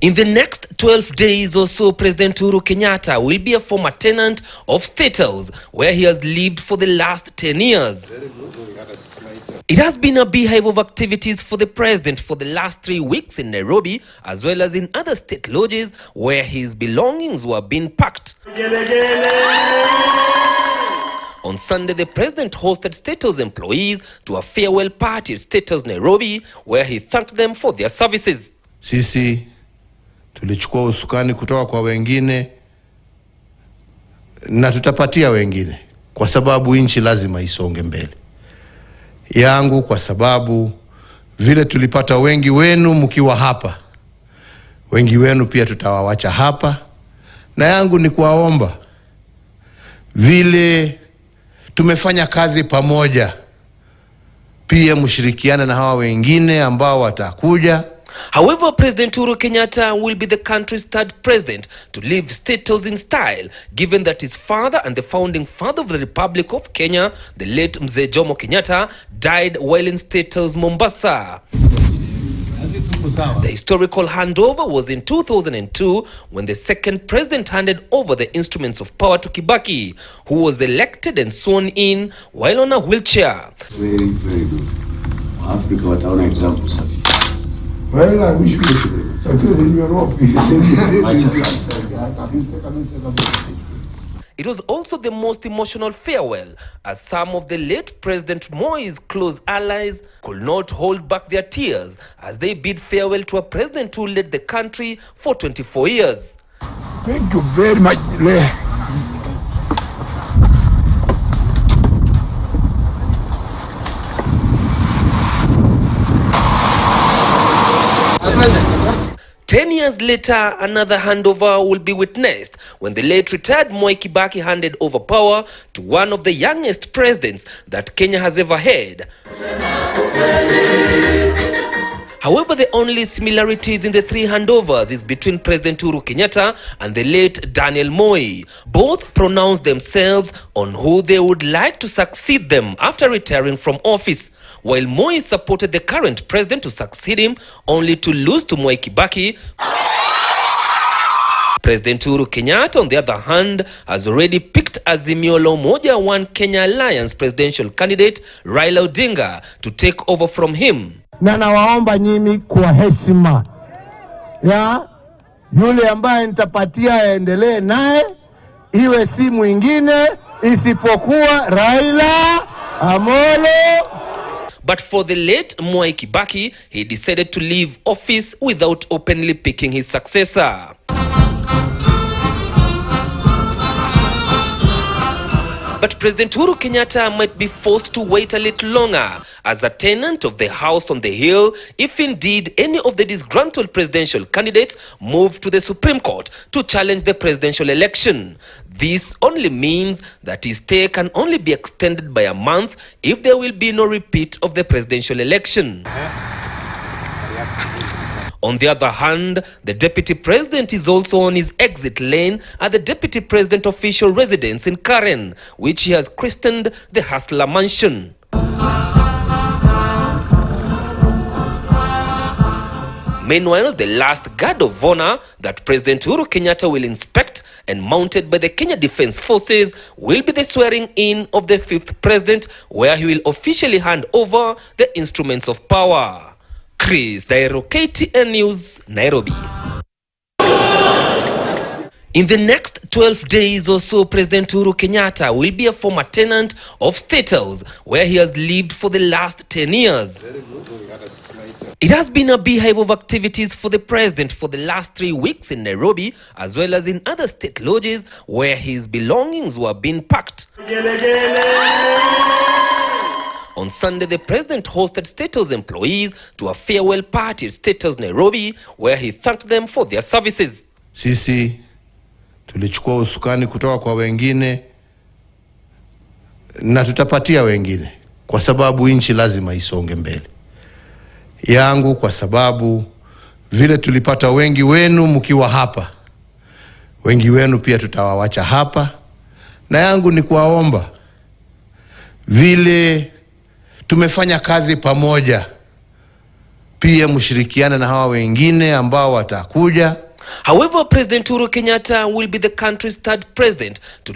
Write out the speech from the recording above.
In the next 12 days or so, President Uhuru Kenyatta will be a former tenant of State House, where he has lived for the last 10 years. It has been a beehive of activities for the president for the last 3 weeks in Nairobi, as well as in other state lodges where his belongings were being packed. On Sunday, the president hosted State House employees to a farewell party at State House Nairobi, where he thanked them for their services. Sisi tulichukua usukani kutoka kwa wengine na tutapatia wengine, kwa sababu nchi lazima isonge mbele. Yangu kwa sababu vile tulipata wengi wenu mkiwa hapa, wengi wenu pia tutawawacha hapa, na yangu ni kuwaomba vile tumefanya kazi pamoja, pia mshirikiane na hawa wengine ambao watakuja. However, President Uhuru Kenyatta will be the country's third president to leave State House in style, given that his father and the founding father of the Republic of Kenya, the late Mzee Jomo Kenyatta, died while in State House, Mombasa. The historical handover was in 2002 when the second president handed over the instruments of power to Kibaki, who was elected and sworn in while on a wheelchair. Very, very good. Africa wataona example safi. Well, I wish you success in your office. It was also the most emotional farewell, as some of the late President Moi's close allies could not hold back their tears as they bid farewell to a president who led the country for 24 years. Thank you very much. Ten years later, another handover will be witnessed when the late retired Moi Kibaki handed over power to one of the youngest presidents that Kenya has ever had. However, the only similarities in the three handovers is between President Uhuru Kenyatta and the late Daniel Moi. Both pronounced themselves on who they would like to succeed them after retiring from office, while Moi supported the current president to succeed him, only to lose to Moi Kibaki. President Uhuru Kenyatta, on the other hand, has already picked Azimio la Umoja One Kenya Alliance presidential candidate Raila Odinga to take over from him. Na nawaomba nyinyi kwa heshima ya yule ambaye nitapatia aendelee naye, iwe si mwingine isipokuwa Raila Amolo. But for the late Moi Kibaki, he decided to leave office without openly picking his successor. But President Uhuru Kenyatta might be forced to wait a little longer as a tenant of the house on the hill, if indeed any of the disgruntled presidential candidates move to the Supreme Court to challenge the presidential election. This only means that his stay can only be extended by a month if there will be no repeat of the presidential election. On the other hand, the deputy president is also on his exit lane at the deputy president official residence in Karen, which he has christened the Hustler Mansion. Meanwhile, the last guard of honor that President Uhuru Kenyatta will inspect and mounted by the Kenya Defense Forces will be the swearing in of the fifth president, where he will officially hand over the instruments of power. Chris Dairo, KTN News, Nairobi. In the next 12 days or so, President Uhuru Kenyatta will be a former tenant of State House, where he has lived for the last 10 years. It has been a beehive of activities for the president for the last 3 weeks in Nairobi, as well as in other state lodges where his belongings were being packed. On Sunday, the president hosted State House employees to a farewell party at State House Nairobi, where he thanked them for their services. Sisi tulichukua usukani kutoka kwa wengine na tutapatia wengine, kwa sababu nchi lazima isonge mbele. Yangu kwa sababu vile tulipata wengi wenu mkiwa hapa, wengi wenu pia tutawawacha hapa, na yangu ni kuwaomba vile tumefanya kazi pamoja, pia mshirikiane na hawa wengine ambao watakuja. However, President Uhuru Kenyatta will be the country's third president to